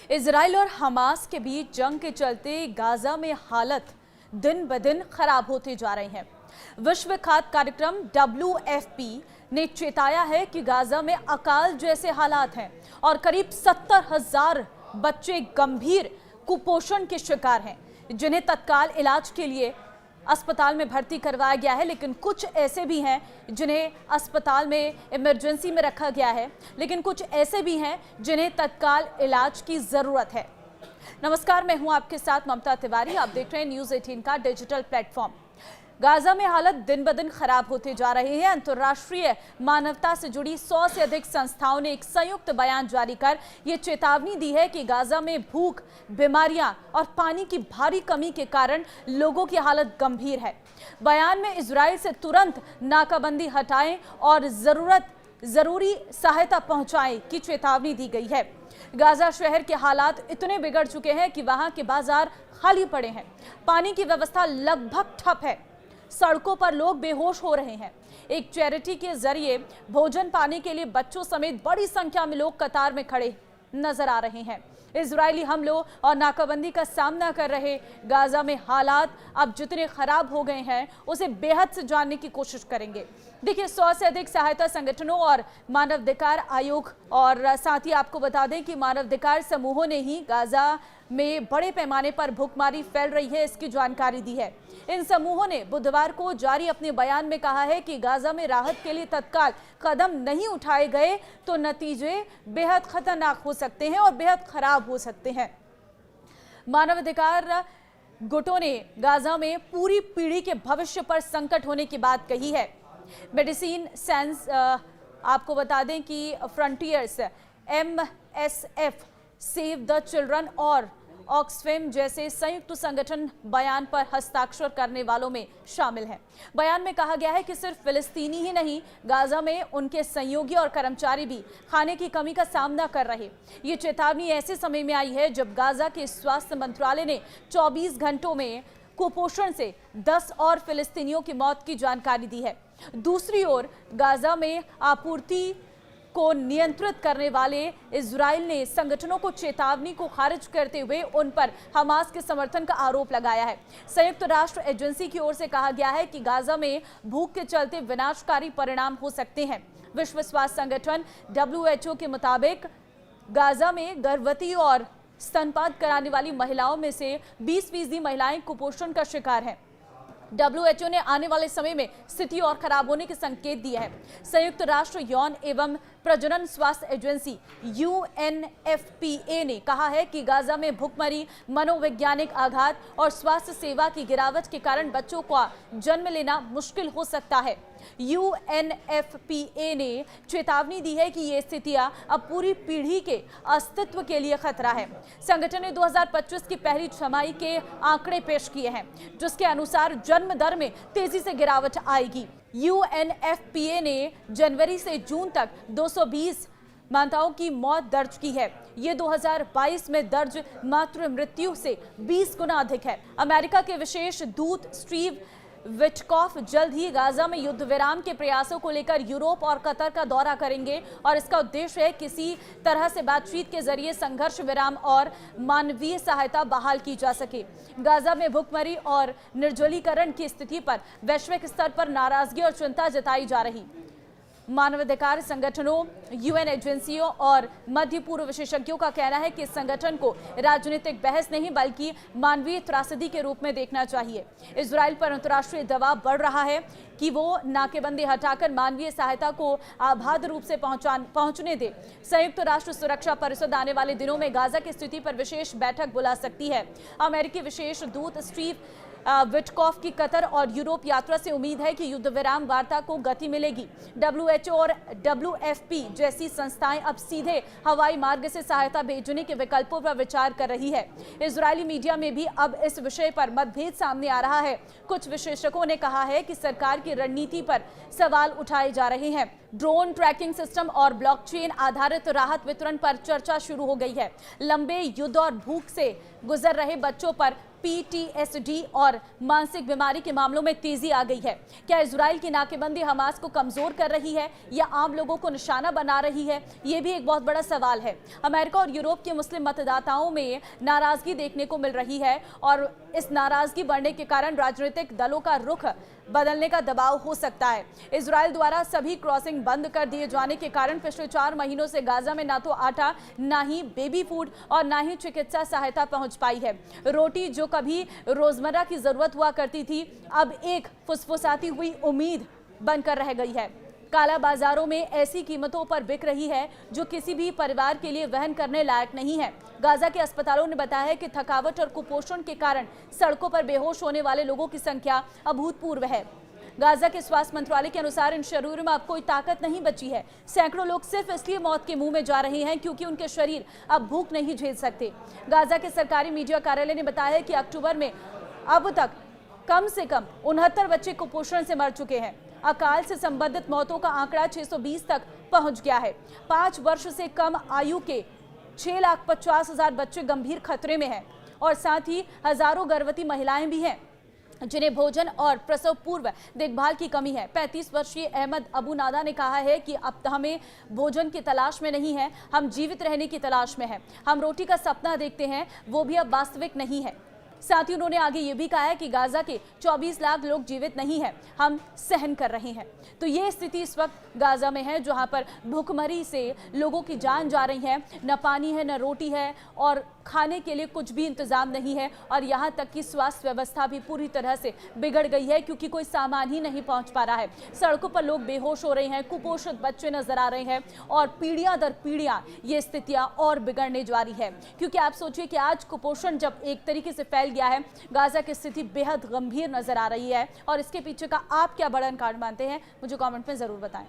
Israel और Hamas के बीच जंग के चलते गाजा में हालत दिन ब दिन खराब होते जा रही है। विश्व खाद्य कार्यक्रम WFP ने चेताया है कि गाजा में अकाल जैसे हालात हैं और करीब 70,000 बच्चे गंभीर कुपोषण के शिकार हैं, जिन्हें तत्काल इलाज के लिए अस्पताल में भर्ती करवाया गया है। लेकिन कुछ ऐसे भी हैं जिन्हें अस्पताल में इमरजेंसी में रखा गया है, लेकिन कुछ ऐसे भी हैं जिन्हें तत्काल इलाज की जरूरत है। नमस्कार, मैं हूं आपके साथ ममता तिवारी। आप देख रहे हैं न्यूज़ 18 का डिजिटल प्लेटफॉर्म। गाजा में हालत दिन ब दिन खराब होते जा रही है। अंतर्राष्ट्रीय मानवता से जुड़ी 100 से अधिक संस्थाओं ने एक संयुक्त बयान जारी कर ये चेतावनी दी है कि गाजा में भूख, बीमारियां और पानी की भारी कमी के कारण लोगों की हालत गंभीर है। बयान में इजराइल से तुरंत नाकाबंदी हटाएं और जरूरी सहायता पहुंचाएं की चेतावनी दी गई है। गाजा शहर के हालात इतने बिगड़ चुके हैं कि वहां के बाजार खाली पड़े हैं, पानी की व्यवस्था लगभग ठप है, सड़कों पर लोग बेहोश हो रहे हैं। एक चैरिटी के जरिए भोजन पाने के लिए बच्चों समेत बड़ी संख्या में लोग कतार में खड़े नजर आ रहे हैं। इजरायली हमलों और नाकाबंदी का सामना कर रहे गाजा में हालात अब जितने खराब हो गए हैं, उसे बेहद से जानने की कोशिश करेंगे। देखिए, 100 से अधिक सहायता संगठनों और मानवाधिकार आयोग और साथ ही आपको बता दें कि मानवाधिकार समूहों ने ही गाजा में बड़े पैमाने पर भूखमरी फैल रही है, इसकी जानकारी दी है। इन समूहों ने बुधवार को जारी अपने बयान में कहा है कि गाजा में राहत के लिए तत्काल कदम नहीं उठाए गए तो नतीजे बेहद खतरनाक हो सकते हैं और बेहद खराब हो सकते हैं। मानवाधिकार गुटों ने गाजा में पूरी पीढ़ी के भविष्य पर संकट होने की बात कही है। मेडिसिन सेंस आपको बता दें कि frontiers, MSF, save the children और ऑक्सफैम जैसे संयुक्त संगठन बयान पर हस्ताक्षर करने वालों में शामिल हैं। बयान में कहा गया है कि सिर्फ फिलिस्तीनी ही नहीं, गाजा में उनके सहयोगी और कर्मचारी भी खाने की कमी का सामना कर रहे। ये चेतावनी ऐसे समय में आई है जब गाजा के स्वास्थ्य मंत्रालय ने 24 घंटों में कुपोषण से 10 और फिलिस्तीनियों की मौत की जानकारी दी है। दूसरी ओर गाजा में आपूर्ति को नियंत्रित करने वाले इजराइल ने संगठनों को चेतावनी को खारिज करते हुए उन पर हमास के समर्थन का आरोप लगाया है। संयुक्त राष्ट्र एजेंसी की ओर से कहा गया है कि गाजा में भूख के चलते विनाशकारी परिणाम हो सकते हैं। विश्व स्वास्थ्य संगठन WHO के मुताबिक गाजा में गर्भवती और स्तनपान कराने वाली महिलाओं में से 20% महिलाएं कुपोषण का शिकार हैं। WHO ने आने वाले समय में स्थिति और खराब होने के संकेत दिए हैं। संयुक्त राष्ट्र यौन एवं प्रजनन स्वास्थ्य एजेंसी UNFPA ने कहा है कि गाजा में भूखमरी, मनोवैज्ञानिक आघात और स्वास्थ्य सेवा की गिरावट के कारण बच्चों का जन्म लेना मुश्किल हो सकता है। UNFPA ने चेतावनी दी है कि ये स्थितियां अब पूरी पीढ़ी के अस्तित्व के लिए खतरा है। संगठन ने 2025 की पहली छमाही के आंकड़े पेश किए हैं, जिसके अनुसार जन्म दर में तेजी से गिरावट आएगी। UNFPA ने जनवरी से जून तक 220 माताओं की मौत दर्ज की है। ये 2022 में दर्ज मातृ मृत्यु से 20 गुना अधिक है। अमेरिका के विशेष दूत स्टीव विटकॉफ जल्द ही गाजा में युद्ध विराम के प्रयासों को लेकर यूरोप और कतर का दौरा करेंगे और इसका उद्देश्य है किसी तरह से बातचीत के जरिए संघर्ष विराम और मानवीय सहायता बहाल की जा सके। गाजा में भूखमरी और निर्जलीकरण की स्थिति पर वैश्विक स्तर पर नाराजगी और चिंता जताई जा रही। मानवाधिकार संगठनों, UN एजेंसियों और मध्य पूर्व विशेषज्ञों का कहना है कि इस संगठन को राजनीतिक बहस नहीं बल्कि मानवीय त्रासदी के रूप में देखना चाहिए। इजराइल पर अंतर्राष्ट्रीय दबाव बढ़ रहा है कि वो नाकेबंदी हटाकर मानवीय सहायता को अबाध रूप से पहुंचने दे। संयुक्त राष्ट्र सुरक्षा परिषद आने वाले दिनों में गाजा की स्थिति पर विशेष बैठक बुला सकती है। अमेरिकी विशेष दूत स्टीव विटकॉफ की कतर और यूरोप यात्रा से उम्मीद है कि युद्ध विराम वार्ता को गति मिलेगी। WHO और WFP जैसी संस्थाएं अब सीधे हवाई मार्ग से सहायता भेजने के विकल्पों पर विचार कर रही है। इजरायली मीडिया में भी अब इस विषय पर मतभेद सामने आ रहा है। कुछ विशेषज्ञों ने कहा है कि सरकार की रणनीति पर सवाल उठाए जा रहे हैं। ड्रोन ट्रैकिंग सिस्टम और ब्लॉकचेन आधारित राहत वितरण पर चर्चा शुरू हो गई है। लंबे युद्ध और भूख से गुजर रहे बच्चों पर PTSD और मानसिक बीमारी के मामलों में तेजी आ गई है। क्या इजराइल की नाकेबंदी हमास को कमजोर कर रही है या आम लोगों को निशाना बना रही है? ये भी एक बहुत बड़ा सवाल है। अमेरिका और यूरोप के मुस्लिम मतदाताओं में नाराजगी देखने को मिल रही है और इस नाराजगी बढ़ने के कारण राजनीतिक दलों का रुख बदलने का दबाव हो सकता है। इजराइल द्वारा सभी क्रॉसिंग बंद कर दिए जाने के कारण पिछले 4 महीनों से गाजा में ना तो आटा, ना ही बेबी फूड और ना ही चिकित्सा सहायता पहुंच पाई है। रोटी जो कभी रोजमर्रा की जरूरत हुआ करती थी, अब एक फुसफुसाती हुई उम्मीद बनकर रह गई है। काला बाजारों में ऐसी कीमतों पर बिक रही है जो किसी भी परिवार के लिए वहन करने लायक नहीं है। गाजा के अस्पतालों ने बताया है कि थकावट और कुपोषण के कारण सड़कों पर बेहोश होने वाले लोगों की संख्या अभूतपूर्व है। गाजा के स्वास्थ्य मंत्रालय के अनुसार इन शरीरों में अब कोई ताकत नहीं बची है। सैकड़ों लोग सिर्फ इसलिए मौत के मुंह में जा रहे हैं क्योंकि उनके शरीर अब भूख नहीं झेल सकते। गाजा के सरकारी मीडिया कार्यालय ने बताया है कि अक्टूबर में अब तक कम से कम 69 बच्चे कुपोषण से मर चुके हैं। अकाल से संबंधित मौतों का आंकड़ा 620 तक पहुंच गया है। 5 वर्ष से कम आयु के 6,50,000 बच्चे गंभीर खतरे में हैं और साथ ही हजारों गर्भवती महिलाएं भी हैं जिन्हें भोजन और प्रसव पूर्व देखभाल की कमी है। 35 वर्षीय अहमद अबू नादा ने कहा है कि अब हमें भोजन की तलाश में नहीं है, हम जीवित रहने की तलाश में हैं। हम रोटी का सपना देखते हैं, वो भी अब वास्तविक नहीं है। साथ ही उन्होंने आगे ये भी कहा है कि गाजा के 24 लाख लोग जीवित नहीं हैं, हम सहन कर रहे हैं। तो ये स्थिति इस वक्त गाजा में है जहां पर भूखमरी से लोगों की जान जा रही है। न पानी है, न रोटी है और खाने के लिए कुछ भी इंतजाम नहीं है और यहाँ तक कि स्वास्थ्य व्यवस्था भी पूरी तरह से बिगड़ गई है क्योंकि कोई सामान ही नहीं पहुँच पा रहा है। सड़कों पर लोग बेहोश हो रहे हैं, कुपोषित बच्चे नजर आ रहे हैं और पीढ़ियां दर पीढ़ियां ये स्थितियां और बिगड़ने जा रही है। क्योंकि आप सोचिए कि आज कुपोषण जब एक तरीके से फैल गया है, गाजा की स्थिति बेहद गंभीर नजर आ रही है और इसके पीछे का आप क्या बड़ा कारण मानते हैं, मुझे कमेंट में जरूर बताएं।